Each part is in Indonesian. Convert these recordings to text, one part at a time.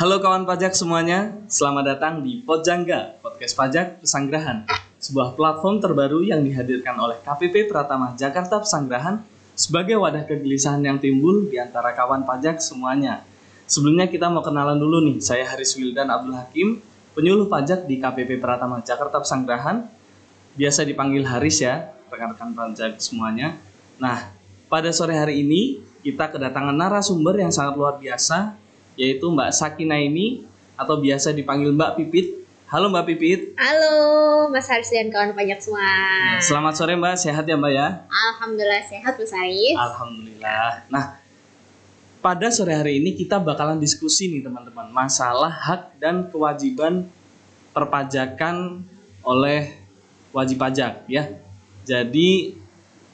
Halo kawan pajak semuanya, selamat datang di Pojangga, podcast pajak Pesanggerahan, sebuah platform terbaru yang dihadirkan oleh KPP Pratama Jakarta Pesanggerahan sebagai wadah kegelisahan yang timbul di antara kawan pajak semuanya. Sebelumnya kita mau kenalan dulu nih, saya Haris Wildan Abdul Hakim, penyuluh pajak di KPP Pratama Jakarta Pesanggerahan, biasa dipanggil Haris ya, rekan-rekan pajak semuanya. Nah, pada sore hari ini kita kedatangan narasumber yang sangat luar biasa, yaitu Mbak Sakinaini atau biasa dipanggil Mbak Pipit. Halo Mbak Pipit. Halo Mas Haris dan kawan pajak semua. Selamat sore Mbak, sehat ya Mbak ya? Alhamdulillah sehat Mas Haris. Alhamdulillah. Nah, pada sore hari ini kita bakalan diskusi nih teman-teman, masalah hak dan kewajiban perpajakan oleh wajib pajak ya. Jadi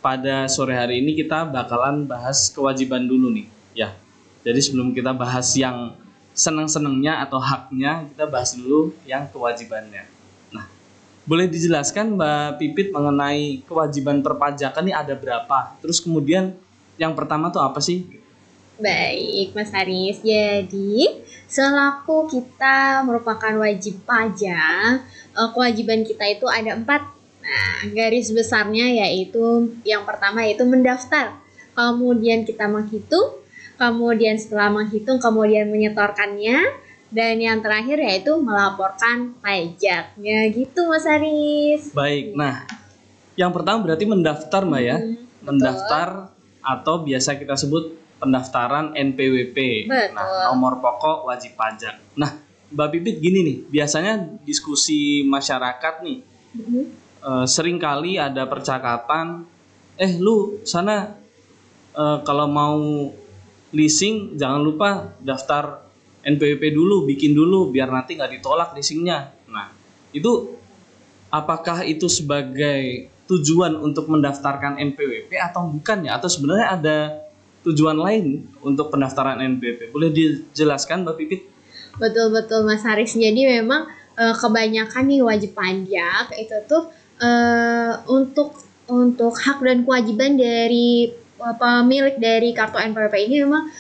pada sore hari ini kita bakalan bahas kewajiban dulu nih ya. Jadi sebelum kita bahas yang senang-senangnya atau haknya, kita bahas dulu yang kewajibannya. Nah, boleh dijelaskan Mbak Pipit mengenai kewajiban perpajakan ini ada berapa? Terus kemudian yang pertama tuh apa sih? Baik Mas Haris, jadi selaku kita merupakan wajib pajak, kewajiban kita itu ada 4. Nah, garis besarnya yaitu yang pertama yaitu mendaftar, kemudian kita menghitung, kemudian setelah menghitung kemudian menyetorkannya, dan yang terakhir yaitu melaporkan pajaknya gitu Mas Haris. Baik, nah yang pertama berarti mendaftar Mbak ya. Mendaftar atau biasa kita sebut pendaftaran NPWP. Betul. Nah, nomor pokok wajib pajak. Nah, Mbak Pipit gini nih, biasanya diskusi masyarakat nih, seringkali ada percakapan, lu sana kalau mau leasing jangan lupa daftar NPWP dulu, bikin dulu biar nanti nggak ditolak leasingnya. Nah, itu apakah itu sebagai tujuan untuk mendaftarkan NPWP atau bukan ya? Atau sebenarnya ada tujuan lain untuk pendaftaran NPWP? Boleh dijelaskan Mbak Pipit? Betul-betul Mas Haris. Jadi memang kebanyakan nih wajib pajak itu tuh untuk hak dan kewajiban dari pemilik dari kartu NPWP ini memang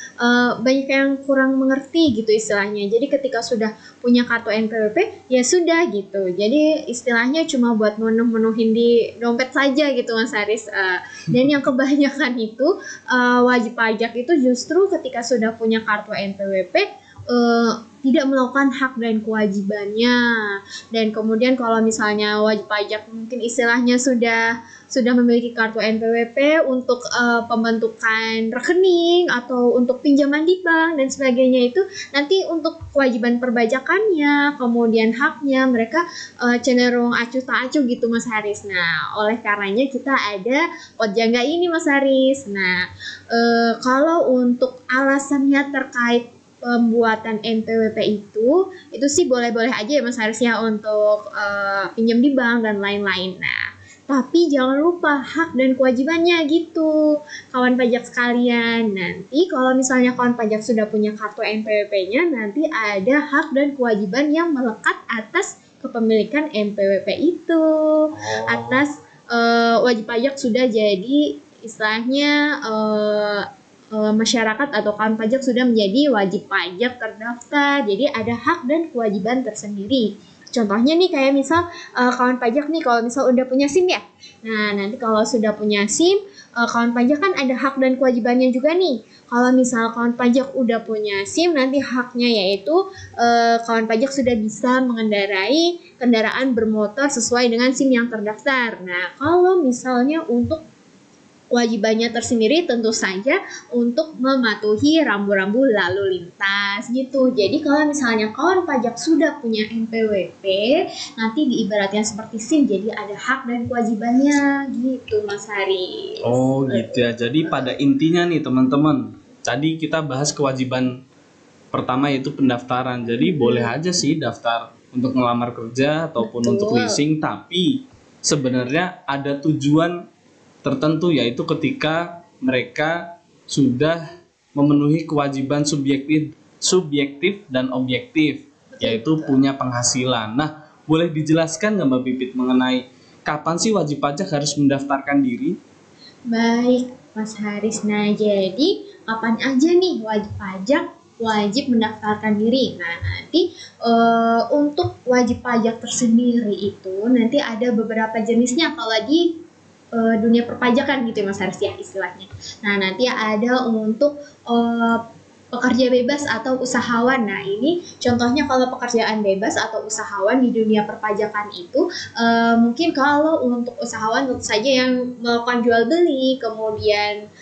banyak yang kurang mengerti gitu istilahnya. Jadi ketika sudah punya kartu NPWP ya sudah gitu. Jadi istilahnya cuma buat menuhin di dompet saja gitu Mas Haris. Dan yang kebanyakan itu wajib pajak itu justru ketika sudah punya kartu NPWP tidak melakukan hak dan kewajibannya. Dan kemudian kalau misalnya wajib pajak mungkin istilahnya sudah memiliki kartu NPWP untuk pembentukan rekening atau untuk pinjaman di bank dan sebagainya, itu nanti untuk kewajiban perpajakannya, kemudian haknya mereka cenderung acuh tak acuh gitu Mas Haris. Nah, oleh karenanya kita ada Pojangga ini Mas Haris. Nah, kalau untuk alasannya terkait pembuatan NPWP itu sih boleh-boleh aja ya Mas Haris ya untuk pinjam di bank dan lain-lain. Nah, tapi jangan lupa hak dan kewajibannya gitu kawan pajak sekalian. Nanti kalau misalnya kawan pajak sudah punya kartu NPWP-nya, nanti ada hak dan kewajiban yang melekat atas kepemilikan NPWP itu. Atas wajib pajak sudah jadi istilahnya masyarakat atau kawan pajak sudah menjadi wajib pajak terdaftar. Jadi ada hak dan kewajiban tersendiri. Contohnya nih kayak misal kawan pajak nih kalau misal udah punya SIM ya. Nah, nanti kalau sudah punya SIM, kawan pajak kan ada hak dan kewajibannya juga nih. Kalau misal kawan pajak udah punya SIM, nanti haknya yaitu kawan pajak sudah bisa mengendarai kendaraan bermotor sesuai dengan SIM yang terdaftar. Nah, kalau misalnya untuk kewajibannya tersendiri tentu saja untuk mematuhi rambu-rambu lalu lintas gitu. Jadi kalau misalnya kawan pajak sudah punya NPWP, nanti diibaratkan seperti SIM, jadi ada hak dan kewajibannya gitu Mas Haris. Oh gitu ya, jadi pada intinya nih teman-teman, tadi kita bahas kewajiban pertama yaitu pendaftaran. Jadi boleh aja sih daftar untuk ngelamar kerja ataupun untuk leasing, tapi sebenarnya ada tujuan tertentu, yaitu ketika mereka sudah memenuhi kewajiban subjektif dan objektif, yaitu punya penghasilan. Nah, boleh dijelaskan nggak Mbak Pipit mengenai kapan sih wajib pajak harus mendaftarkan diri? Baik Mas Haris, nah jadi kapan aja nih wajib pajak wajib mendaftarkan diri. Nah, nanti untuk wajib pajak tersendiri itu nanti ada beberapa jenisnya kalau di dunia perpajakan gitu ya Mas Haris ya istilahnya. Nah, nanti ada untuk pekerja bebas atau usahawan. Nah, ini contohnya kalau pekerjaan bebas atau usahawan di dunia perpajakan itu mungkin kalau untuk usahawan tentu saja yang melakukan jual beli, kemudian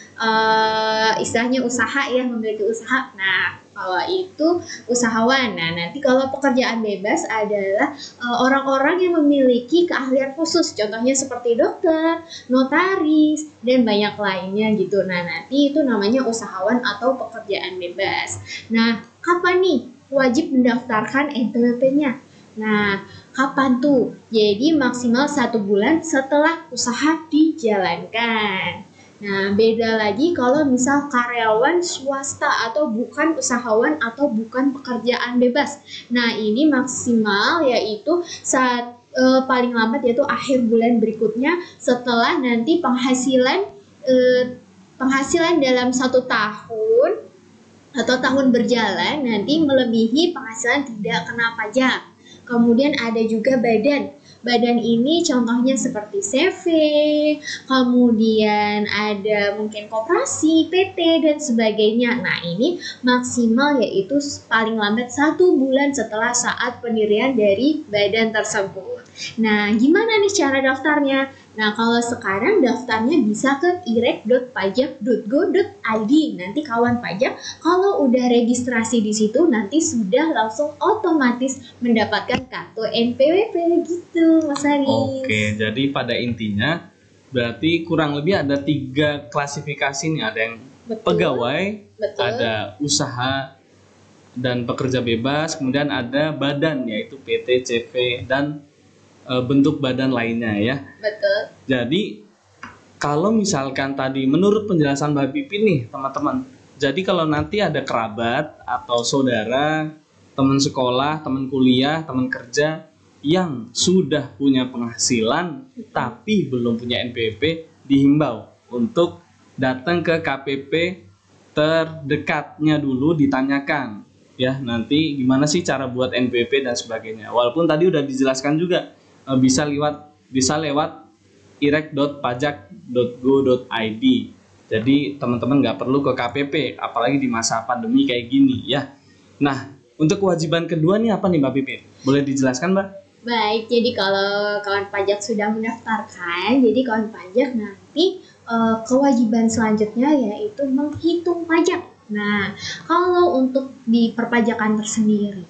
istilahnya usaha ya, memiliki usaha. Nah, kalau itu usahawan. Nah, nanti kalau pekerjaan bebas adalah orang-orang yang memiliki keahlian khusus, contohnya seperti dokter, notaris, dan banyak lainnya gitu. Nah, nanti itu namanya usahawan atau pekerjaan bebas. Nah, kapan nih wajib mendaftarkan NPWP-nya? Nah, kapan tuh? Jadi maksimal 1 bulan setelah usaha dijalankan. Nah, beda lagi kalau misal karyawan swasta atau bukan usahawan atau bukan pekerjaan bebas. Nah, ini maksimal yaitu saat paling lambat yaitu akhir bulan berikutnya setelah nanti penghasilan dalam 1 tahun atau tahun berjalan nanti melebihi penghasilan tidak kena pajak. Kemudian ada juga badan. Badan ini contohnya seperti CV, kemudian ada mungkin koperasi, PT, dan sebagainya. Nah, ini maksimal yaitu paling lambat 1 bulan setelah saat pendirian dari badan tersebut. Nah, gimana nih cara daftarnya? Nah, kalau sekarang daftarnya bisa ke irek.pajak.go.id. Nanti kawan pajak kalau udah registrasi di situ nanti sudah langsung otomatis mendapatkan kartu NPWP gitu, Mas Haris. Oke, jadi pada intinya berarti kurang lebih ada 3 klasifikasi nih. Ada yang pegawai, ada usaha dan pekerja bebas, kemudian ada badan yaitu PT, CV, dan bentuk badan lainnya ya. Betul. Jadi kalau misalkan tadi menurut penjelasan Mbak Pipin nih teman-teman, jadi kalau nanti ada kerabat atau saudara, teman sekolah, teman kuliah, teman kerja yang sudah punya penghasilan tapi belum punya NPWP, dihimbau untuk datang ke KPP terdekatnya dulu, ditanyakan ya nanti gimana sih cara buat NPWP dan sebagainya. Walaupun tadi udah dijelaskan juga bisa lewat irek.pajak.go.id. Jadi teman-teman nggak perlu ke KPP, apalagi di masa pandemi kayak gini ya. Nah, untuk kewajiban kedua nih apa nih Mbak Pipin? Boleh dijelaskan Mbak? Baik, jadi kalau kawan pajak sudah mendaftarkan, jadi kawan pajak nanti kewajiban selanjutnya yaitu menghitung pajak. Nah, kalau untuk di perpajakan tersendiri,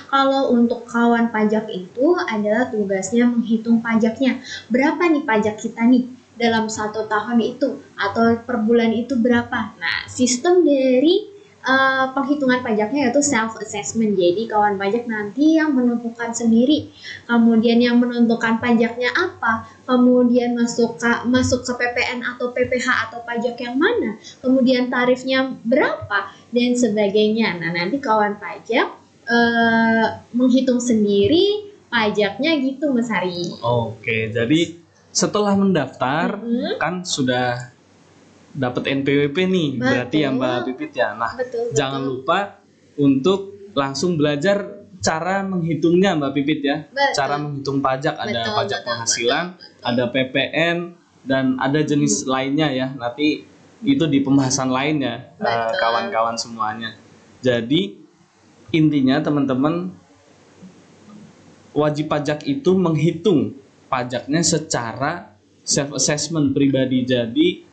kalau untuk kawan pajak itu adalah tugasnya menghitung pajaknya. Berapa nih pajak kita nih dalam 1 tahun itu atau per bulan itu berapa? Nah, sistem dari penghitungan pajaknya yaitu self assessment. Jadi kawan pajak nanti yang menentukan sendiri. Kemudian yang menentukan pajaknya apa? Kemudian masuk ke PPN atau PPH atau pajak yang mana? Kemudian tarifnya berapa dan sebagainya. Nah, nanti kawan pajak menghitung sendiri pajaknya gitu Mas Hari. Oke, jadi setelah mendaftar kan sudah dapat NPWP nih. Betul. Berarti ya Mbak Pipit ya. Nah, jangan lupa untuk langsung belajar cara menghitungnya Mbak Pipit ya. Betul. Cara menghitung pajak, ada pajak penghasilan, ada PPN, dan ada jenis lainnya ya. Nanti itu di pembahasan lainnya kawan-kawan semuanya. Jadi intinya teman-teman, wajib pajak itu menghitung pajaknya secara self assessment pribadi. Jadi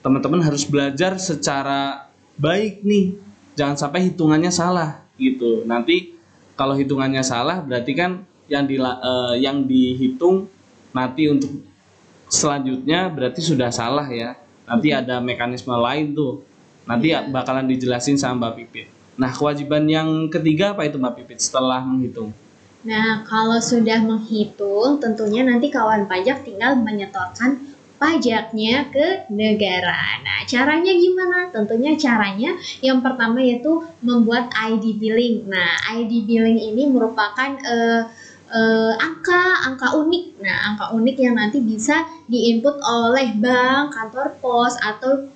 teman-teman harus belajar secara baik nih, jangan sampai hitungannya salah gitu. Nanti kalau hitungannya salah berarti kan yang dihitung nanti untuk selanjutnya berarti sudah salah ya. Nanti ada mekanisme lain tuh, nanti bakalan dijelasin sama Mbak Pipit. Nah, kewajiban yang ketiga apa itu Mbak Pipit setelah menghitung? Nah, kalau sudah menghitung, tentunya nanti kawan pajak tinggal menyetorkan pajaknya ke negara. Nah, caranya gimana? Tentunya caranya yang pertama yaitu membuat ID billing. Nah, ID billing ini merupakan angka unik. Nah, angka unik yang nanti bisa diinput oleh bank, kantor pos, atau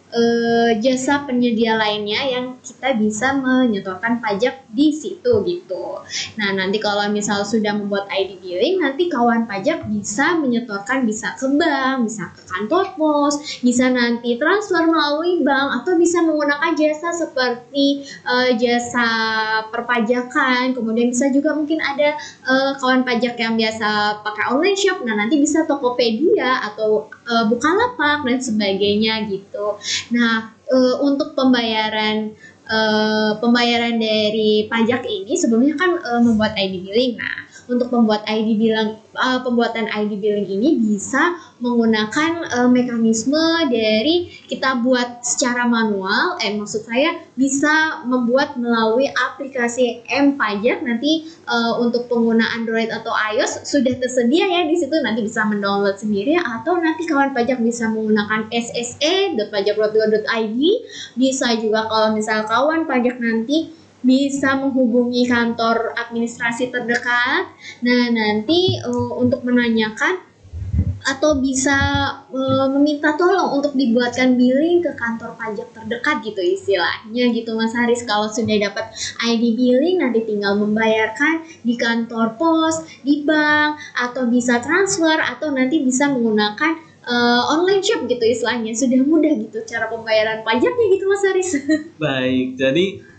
jasa penyedia lainnya yang kita bisa menyetorkan pajak di situ gitu. Nah, nanti kalau misal sudah membuat ID billing, nanti kawan pajak bisa menyetorkan, bisa ke bank, bisa ke kantor pos, bisa nanti transfer melalui bank, atau bisa menggunakan jasa seperti jasa perpajakan. Kemudian bisa juga mungkin ada kawan pajak yang biasa pakai online shop. Nah, nanti bisa Tokopedia atau Bukalapak dan sebagainya gitu. Nah, untuk pembayaran dari pajak ini sebelumnya kan membuat ID billing. Nah, untuk membuat ID billing, pembuatan ID billing ini bisa menggunakan mekanisme dari kita buat secara manual. Maksud saya bisa membuat melalui aplikasi M-Pajak. Nanti untuk pengguna Android atau iOS sudah tersedia ya di situ. Nanti bisa mendownload sendiri, atau nanti kawan pajak bisa menggunakan sse.pajak.go.id. Bisa juga kalau misal kawan pajak nanti bisa menghubungi kantor administrasi terdekat. Nah, nanti untuk menanyakan atau bisa meminta tolong untuk dibuatkan billing ke kantor pajak terdekat gitu istilahnya gitu Mas Haris. Kalau sudah dapat ID billing, nanti tinggal membayarkan di kantor pos, di bank, atau bisa transfer, atau nanti bisa menggunakan online shop gitu istilahnya. Sudah mudah gitu cara pembayaran pajaknya gitu Mas Haris. Baik, jadi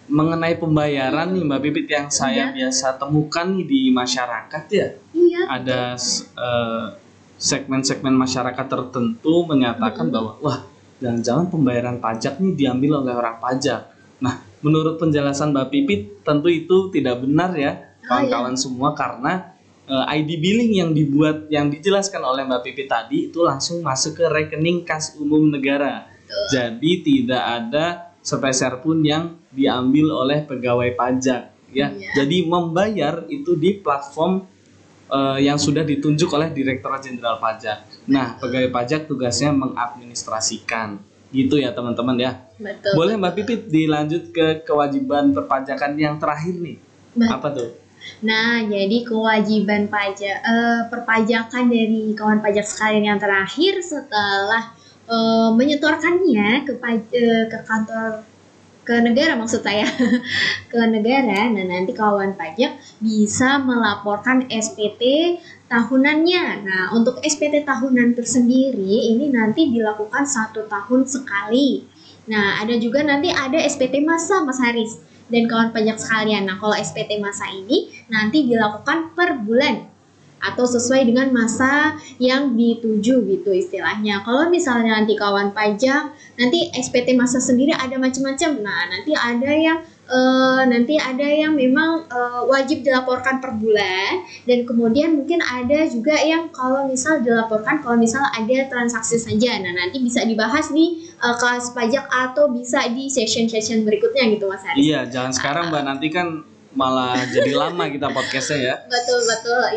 mengenai pembayaran nih Mbak Pipit yang saya biasa temukan nih di masyarakat ya. Iya. Ada segmen-segmen masyarakat tertentu menyatakan bahwa wah, jangan-jangan pembayaran pajak nih diambil oleh orang pajak. Nah, menurut penjelasan Mbak Pipit tentu itu tidak benar ya kawan-kawan semua, karena ID billing yang dijelaskan oleh Mbak Pipit tadi itu langsung masuk ke rekening kas umum negara. Jadi tidak ada sepeser pun yang diambil oleh pegawai pajak ya. Jadi membayar itu di platform yang sudah ditunjuk oleh Direktorat Jenderal Pajak. Nah, pegawai pajak tugasnya mengadministrasikan. Gitu ya teman-teman ya. Betul. Boleh Mbak Pipit dilanjut ke kewajiban perpajakan yang terakhir nih. Apa tuh? Nah, jadi kewajiban pajak perpajakan dari kawan pajak sekalian yang terakhir setelah menyetorkannya ke kantor, ke negara maksud saya, ke negara. Nah, nanti kawan pajak bisa melaporkan SPT tahunannya. Nah, untuk SPT tahunan tersendiri ini nanti dilakukan 1 tahun sekali. Nah, ada juga nanti ada SPT masa Mas Haris dan kawan pajak sekalian. Nah, kalau SPT masa ini nanti dilakukan per bulan atau sesuai dengan masa yang dituju gitu istilahnya. Kalau misalnya nanti kawan pajak, nanti SPT masa sendiri ada macam-macam. Nah, nanti ada yang memang wajib dilaporkan per bulan, dan kemudian mungkin ada juga yang kalau misal dilaporkan kalau misal ada transaksi saja. Nah, nanti bisa dibahas di kelas pajak atau bisa di session-session berikutnya gitu Mas Haris. Iya, jangan sekarang Mbak, nanti kan malah jadi lama kita podcastnya ya. Betul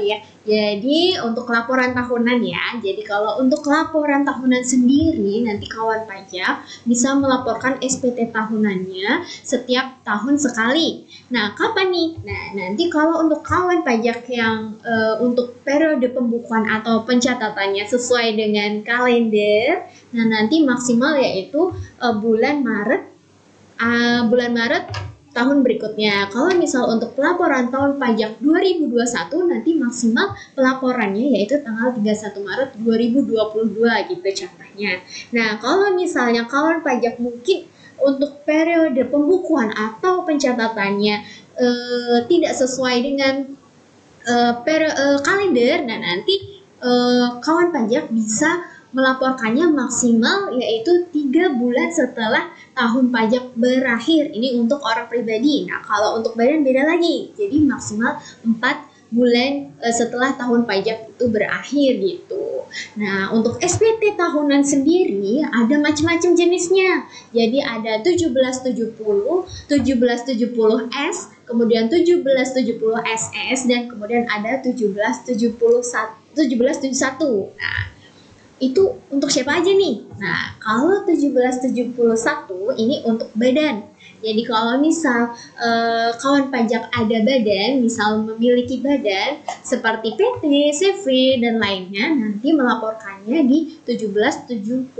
iya. Jadi untuk laporan tahunan ya. Jadi kalau untuk laporan tahunan sendiri nanti kawan pajak bisa melaporkan SPT tahunannya setiap tahun sekali. Nah, kapan nih? Nah, nanti kalau untuk kawan pajak yang untuk periode pembukuan atau pencatatannya sesuai dengan kalender, nah nanti maksimal yaitu bulan Maret tahun berikutnya. Kalau misal untuk pelaporan tahun pajak 2021 nanti maksimal pelaporannya yaitu tanggal 31 Maret 2022 gitu contohnya. Nah, kalau misalnya kawan pajak mungkin untuk periode pembukuan atau pencatatannya tidak sesuai dengan kalender, nah nanti kawan pajak bisa melaporkannya maksimal yaitu 3 bulan setelah tahun pajak berakhir. Ini untuk orang pribadi. Nah, kalau untuk badan beda lagi. Jadi maksimal 4 bulan setelah tahun pajak itu berakhir gitu. Nah, untuk SPT tahunan sendiri ada macam-macam jenisnya. Jadi ada 1770, 1770S, kemudian 1770 SS, dan kemudian ada 1771. Nah, itu untuk siapa aja nih? Nah, kalau 1771 ini untuk badan. Jadi kalau misal kawan pajak ada badan, misal memiliki badan seperti PT, CV dan lainnya, nanti melaporkannya di 1771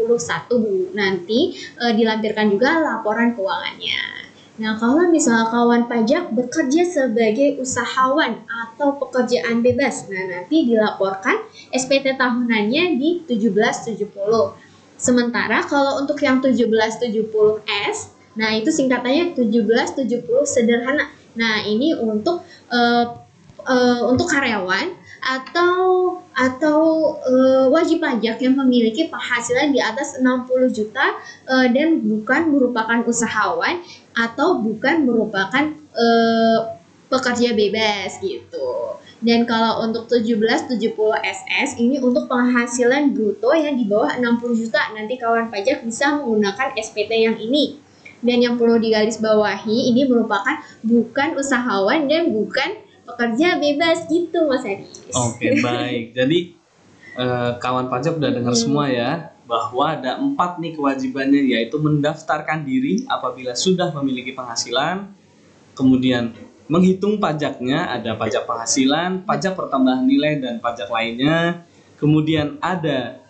Bu. Nanti dilampirkan juga laporan keuangannya. Nah, kalau misal kawan pajak bekerja sebagai usahawan atau pekerjaan bebas, nah nanti dilaporkan SPT tahunannya di 1770. Sementara kalau untuk yang 1770S, nah itu singkatannya 1770 sederhana. Nah, ini untuk karyawan atau wajib pajak yang memiliki penghasilan di atas 60 juta dan bukan merupakan usahawan atau bukan merupakan pekerja bebas gitu. Dan kalau untuk 1770 SS ini untuk penghasilan bruto yang di bawah 60 juta, nanti kawan pajak bisa menggunakan SPT yang ini. Dan yang perlu digarisbawahi, ini merupakan bukan usahawan dan bukan pekerja bebas gitu Mas Haris. Oke, baik. Jadi kawan pajak udah dengar semua ya, bahwa ada 4 nih kewajibannya, yaitu mendaftarkan diri apabila sudah memiliki penghasilan, kemudian menghitung pajaknya, ada pajak penghasilan, pajak pertambahan nilai, dan pajak lainnya. Kemudian ada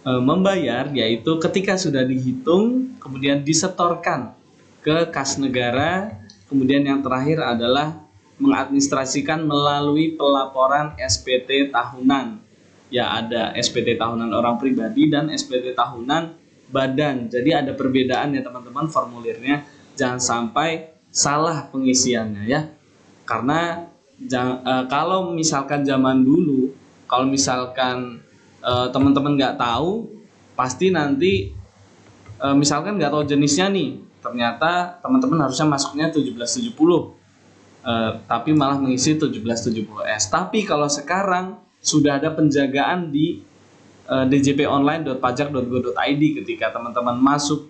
membayar, yaitu ketika sudah dihitung, kemudian disetorkan ke kas negara. Kemudian yang terakhir adalah mengadministrasikan melalui pelaporan SPT tahunan. Ya, ada SPT tahunan orang pribadi dan SPT tahunan badan. Jadi ada perbedaan ya teman-teman formulirnya. Jangan sampai salah pengisiannya ya. Karena kalau misalkan zaman dulu, kalau misalkan teman-teman nggak tahu, pasti nanti misalkan nggak tahu jenisnya nih, ternyata teman-teman harusnya masuknya 1770, tapi malah mengisi 1770S. Tapi kalau sekarang sudah ada penjagaan di djponline.pajak.go.id, ketika teman-teman masuk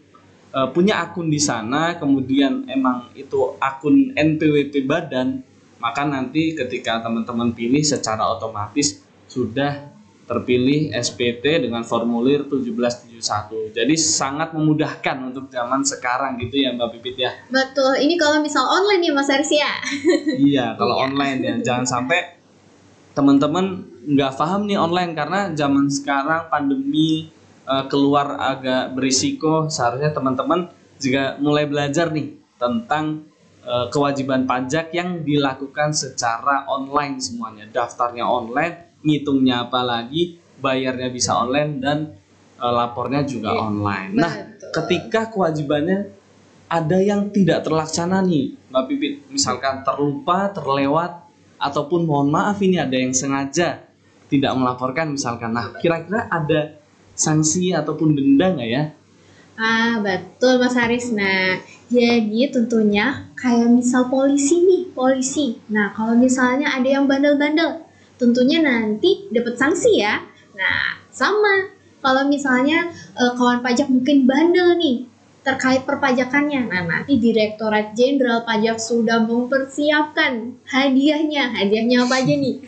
punya akun di sana, kemudian emang itu akun NPWP badan, maka nanti ketika teman-teman pilih secara otomatis sudah terpilih SPT dengan formulir 1771. Jadi sangat memudahkan untuk zaman sekarang gitu ya Mbak Pipit ya. Betul, ini kalau misal online ya Mas Haris ya. Iya, kalau online ya. Jangan sampai teman-teman nggak paham nih online, karena zaman sekarang pandemi, keluar agak berisiko. Seharusnya teman-teman juga mulai belajar nih tentang kewajiban pajak yang dilakukan secara online semuanya. Daftarnya online, ngitungnya apalagi, bayarnya bisa online, dan lapornya juga online. Nah, ketika kewajibannya ada yang tidak terlaksana nih Mbak Pipit, misalkan terlupa, terlewat, ataupun mohon maaf ini ada yang sengaja tidak melaporkan misalkan. Nah, kira-kira ada sanksi ataupun denda nggak ya? Betul Mas Haris. Nah, jadi tentunya kayak misal polisi. Nah, kalau misalnya ada yang bandel-bandel, tentunya nanti dapat sanksi ya. Nah, sama kalau misalnya kawan pajak mungkin bandel nih terkait perpajakannya. Nah, nanti Direktorat Jenderal Pajak sudah mempersiapkan hadiahnya. Hadiahnya apa aja nih?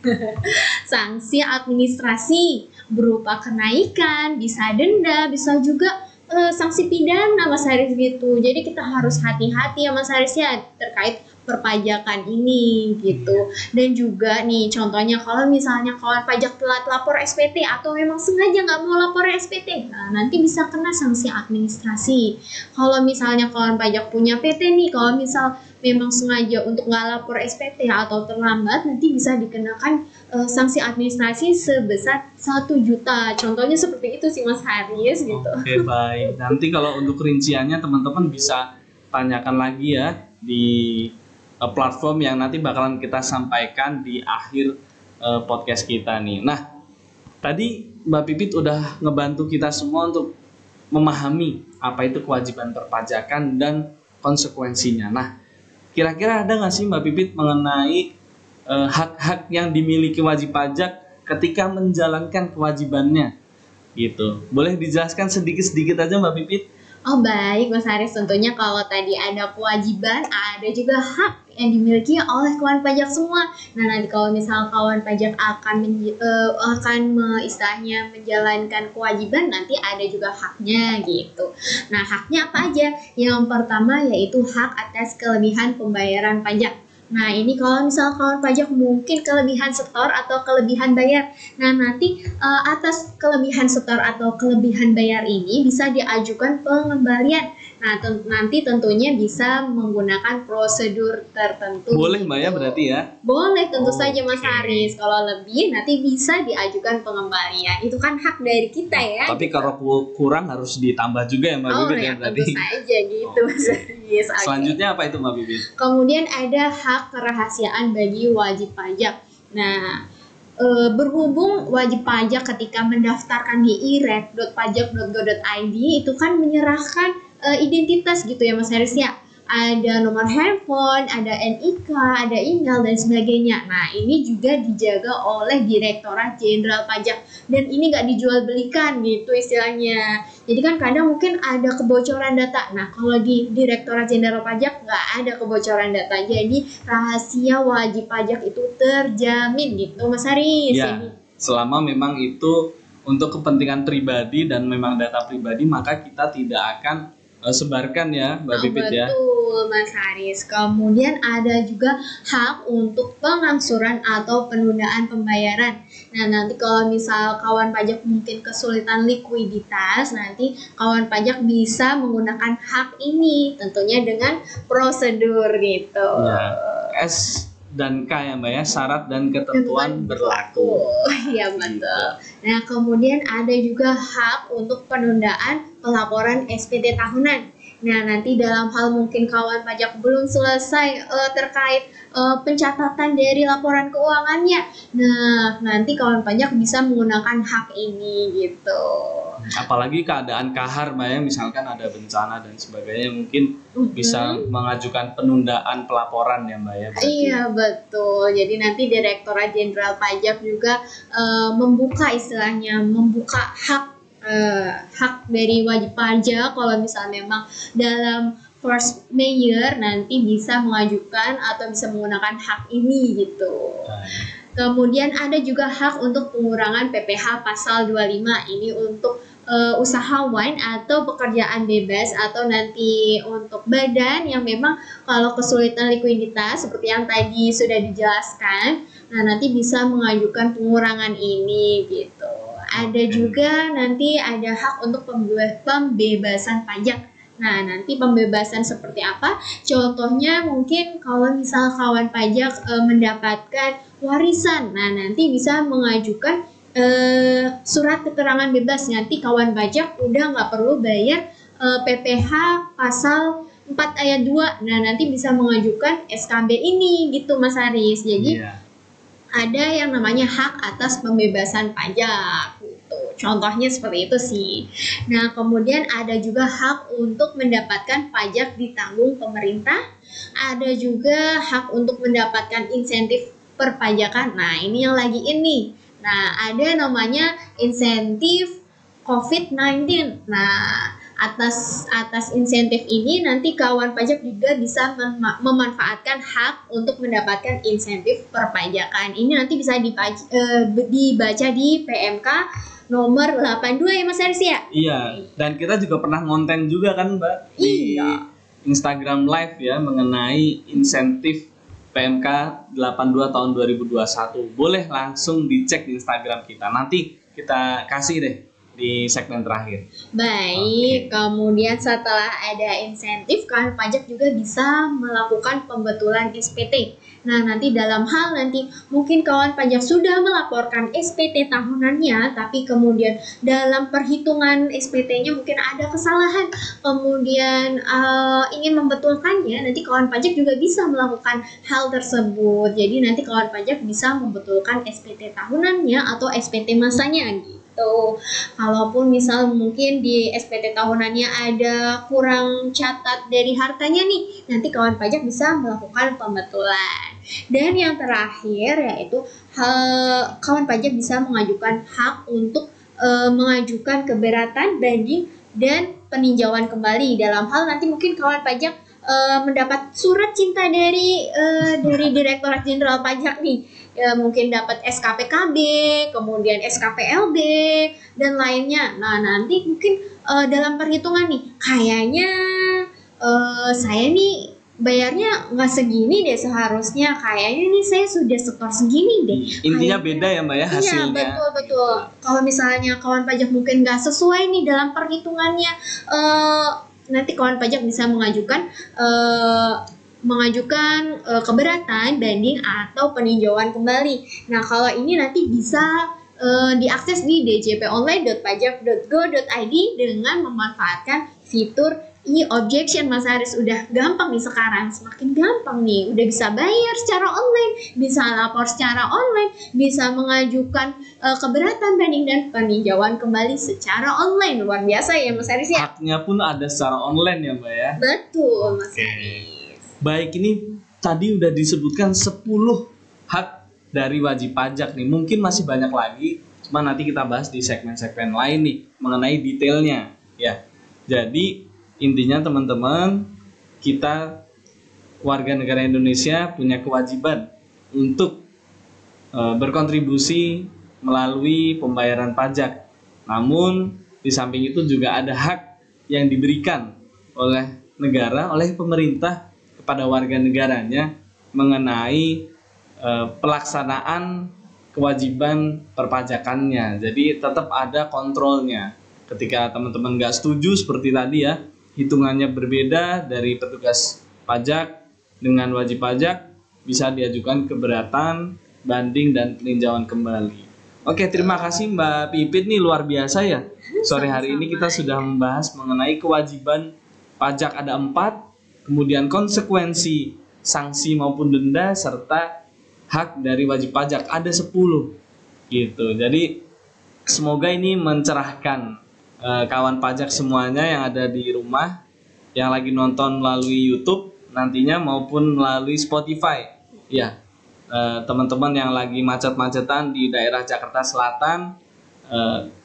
Sanksi administrasi berupa kenaikan, bisa denda, bisa juga sanksi pidana Mas Haris gitu. Jadi kita harus hati-hati ya Mas Haris ya terkait perpajakan ini gitu. Dan juga nih contohnya kalau misalnya kawan pajak telat lapor SPT atau memang sengaja nggak mau lapor SPT, nah nanti bisa kena sanksi administrasi. Kalau misalnya kawan pajak punya PT nih, kalau misal memang sengaja untuk nggak lapor SPT atau terlambat, nanti bisa dikenakan sanksi administrasi sebesar 1 juta. Contohnya seperti itu sih Mas Haris gitu. Oke, baik. Nanti kalau untuk rinciannya teman-teman bisa tanyakan lagi ya di platform yang nanti bakalan kita sampaikan di akhir podcast kita nih. Nah, tadi Mbak Pipit udah ngebantu kita semua untuk memahami apa itu kewajiban perpajakan dan konsekuensinya. Nah, kira-kira ada nggak sih Mbak Pipit mengenai hak-hak yang dimiliki wajib pajak ketika menjalankan kewajibannya? Gitu. Boleh dijelaskan sedikit-sedikit aja Mbak Pipit? Oh baik Mas Haris, tentunya kalau tadi ada kewajiban, ada juga hak yang dimiliki oleh kawan pajak semua. Nah nanti kalau misal kawan pajak istilahnya menjalankan kewajiban, nanti ada juga haknya gitu. Nah haknya apa aja? Yang pertama yaitu hak atas kelebihan pembayaran pajak. Nah ini kalau misal kawan pajak mungkin kelebihan setor atau kelebihan bayar. Nah nanti atas kelebihan setor atau kelebihan bayar ini bisa diajukan pengembalian. Nah nanti tentunya bisa menggunakan prosedur tertentu. Boleh Mbak ya berarti ya? Boleh tentu Oh, saja Mas oke. Haris. Kalau lebih nanti bisa diajukan pengembalian. Itu kan hak dari kita ya. Tapi kalau kurang harus ditambah juga ya Mbak Oh Bibit ya ya tentu berarti. saja gitu Mas Haris. Oke. Selanjutnya apa itu Mbak Bibit? Kemudian ada hak kerahasiaan bagi wajib pajak. Nah, berhubung wajib pajak ketika mendaftarkan di irek.pajak.go.id itu kan menyerahkan identitas gitu ya Mas Haris ya. Ada nomor handphone, ada NIK, ada email dan sebagainya. Nah, ini juga dijaga oleh Direktorat Jenderal Pajak dan ini nggak dijual belikan gitu istilahnya. Jadi kan kadang mungkin ada kebocoran data. Nah, kalau di Direktorat Jenderal Pajak nggak ada kebocoran data. Jadi rahasia wajib pajak itu terjamin gitu, Mas Haris. Ya, selama memang itu untuk kepentingan pribadi dan memang data pribadi, maka kita tidak akan sebarkan ya Mbak Bibit ya. Betul, Mas Haris. Kemudian ada juga hak untuk pengangsuran atau penundaan pembayaran. Nah, nanti kalau misal kawan pajak mungkin kesulitan likuiditas, nanti kawan pajak bisa menggunakan hak ini, tentunya dengan prosedur gitu. Ya, S dan K ya Mbak ya, syarat dan ketentuan berlaku. Iya betul. Nah kemudian ada juga hak untuk penundaan pelaporan SPT tahunan. Nah nanti dalam hal mungkin kawan pajak belum selesai terkait pencatatan dari laporan keuangannya. Nah nanti kawan pajak bisa menggunakan hak ini gitu. Apalagi keadaan kahar Mbak ya, misalkan ada bencana dan sebagainya, mungkin bisa mengajukan penundaan pelaporan ya Mbak ya. Berarti. Iya betul. Jadi nanti Direktorat Jenderal Pajak juga membuka hak dari wajib pajak kalau misalnya memang dalam force majeure nanti bisa mengajukan atau bisa menggunakan hak ini gitu. Kemudian ada juga hak untuk pengurangan PPh pasal 25 ini untuk usahawan atau pekerjaan bebas atau nanti untuk badan yang memang kalau kesulitan likuiditas seperti yang tadi sudah dijelaskan, nah nanti bisa mengajukan pengurangan ini gitu. Ada juga nanti ada hak untuk pembebasan pajak. Nah, nanti pembebasan seperti apa? Contohnya mungkin kalau misal kawan pajak mendapatkan warisan, nah nanti bisa mengajukan surat keterangan bebas. Nanti kawan pajak udah nggak perlu bayar PPh pasal 4 ayat 2. Nah, nanti bisa mengajukan SKB ini gitu Mas Haris. Jadi ada yang namanya hak atas pembebasan pajak gitu. Contohnya seperti itu sih. Nah, kemudian ada juga hak untuk mendapatkan pajak ditanggung pemerintah. Ada juga hak untuk mendapatkan insentif perpajakan. Nah, ini yang lagi ini. Nah, ada namanya insentif COVID-19. Nah, atas insentif ini nanti kawan pajak juga bisa memanfaatkan hak untuk mendapatkan insentif perpajakan. Ini nanti bisa dibaca di PMK nomor 82 ya Mas Haris ya? Iya, dan kita juga pernah ngonten juga kan Mbak di Instagram Live ya mengenai insentif PMK 82 tahun 2021. Boleh langsung dicek di Instagram kita. Nanti kita kasih deh di segmen terakhir. Baik, kemudian setelah ada insentif, kawan pajak juga bisa melakukan pembetulan SPT. Nah, nanti dalam hal nanti mungkin kawan pajak sudah melaporkan SPT tahunannya, tapi kemudian dalam perhitungan SPT-nya mungkin ada kesalahan, kemudian ingin membetulkannya, nanti kawan pajak juga bisa melakukan hal tersebut. Jadi nanti kawan pajak bisa membetulkan SPT tahunannya atau SPT masanya gitu. Kalaupun misal mungkin di SPT tahunannya ada kurang catat dari hartanya nih, nanti kawan pajak bisa melakukan pembetulan. Dan yang terakhir yaitu kawan pajak bisa mengajukan hak untuk mengajukan keberatan banding dan peninjauan kembali dalam hal nanti mungkin kawan pajak mendapat surat cinta dari Direktorat Jenderal Pajak nih. Mungkin dapat SKPKB, kemudian SKPLB dan lainnya. Nah, nanti mungkin dalam perhitungan nih, kayaknya saya nih bayarnya nggak segini deh seharusnya, kayaknya nih saya sudah setor segini deh. Intinya beda ya Mbak ya hasilnya. Iya, betul. Kalau misalnya kawan pajak mungkin nggak sesuai nih dalam perhitungannya, nanti kawan pajak bisa mengajukan keberatan, banding atau peninjauan kembali. Nah, kalau ini nanti bisa diakses di djponline.pajak.go.id dengan memanfaatkan fitur e-objection. Mas Haris, udah gampang nih sekarang, semakin gampang nih, udah bisa bayar secara online, bisa lapor secara online, bisa mengajukan keberatan, banding dan peninjauan kembali secara online. Luar biasa ya Mas Haris ya. Haknya pun ada secara online ya Mbak ya. Betul Mas Haris. Baik, ini tadi udah disebutkan 10 hak dari wajib pajak nih. Mungkin masih banyak lagi, cuma nanti kita bahas di segmen-segmen lain nih mengenai detailnya ya. Jadi intinya teman-teman, kita warga negara Indonesia punya kewajiban untuk berkontribusi melalui pembayaran pajak. Namun di samping itu juga ada hak yang diberikan oleh negara, oleh pemerintah kepada warga negaranya mengenai pelaksanaan kewajiban perpajakannya. Jadi tetap ada kontrolnya. Ketika teman-teman nggak setuju seperti tadi ya, hitungannya berbeda dari petugas pajak dengan wajib pajak, bisa diajukan keberatan, banding, dan peninjauan kembali. Oke, terima kasih Mbak Pipit nih, luar biasa ya. Sore hari ini kita sudah membahas mengenai kewajiban pajak ada 4, kemudian konsekuensi, sanksi maupun denda, serta hak dari wajib pajak ada 10 gitu. Jadi semoga ini mencerahkan kawan pajak semuanya yang ada di rumah, yang lagi nonton melalui YouTube nantinya maupun melalui Spotify ya. Teman-teman yang lagi macet-macetan di daerah Jakarta Selatan,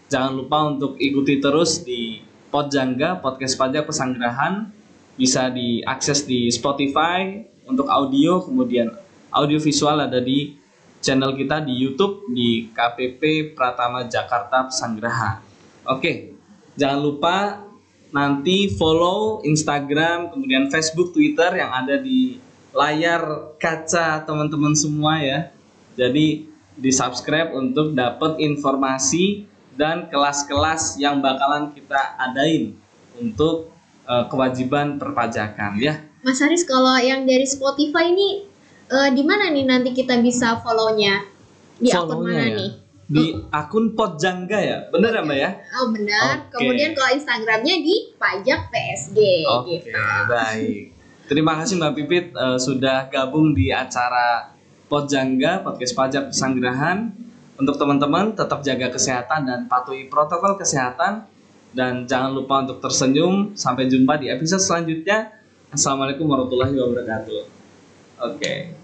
jangan lupa untuk ikuti terus di Podjangga, podcast pajak pesanggerahan. Bisa diakses di Spotify untuk audio, kemudian audio visual ada di channel kita di YouTube di KPP Pratama Jakarta Pesanggerahan. Oke, jangan lupa nanti follow Instagram, kemudian Facebook, Twitter yang ada di layar kaca teman-teman semua ya. Jadi di-subscribe untuk dapat informasi dan kelas-kelas yang bakalan kita adain untuk kewajiban perpajakan ya. Mas Haris, kalau yang dari Spotify ini di mana nih nanti kita bisa follow-nya? Di akun mana ya? nih? Di akun Podjangga ya, benar ya Mbak ya? Oh benar. Oke. Kemudian kalau Instagramnya di Pajak PSG. Oke, gitu. baik. Terima kasih Mbak Pipit sudah gabung di acara Podjangga, podcast pajak pesanggerahan. Untuk teman-teman tetap jaga kesehatan dan patuhi protokol kesehatan, dan jangan lupa untuk tersenyum. Sampai jumpa di episode selanjutnya. Assalamualaikum warahmatullahi wabarakatuh. Oke.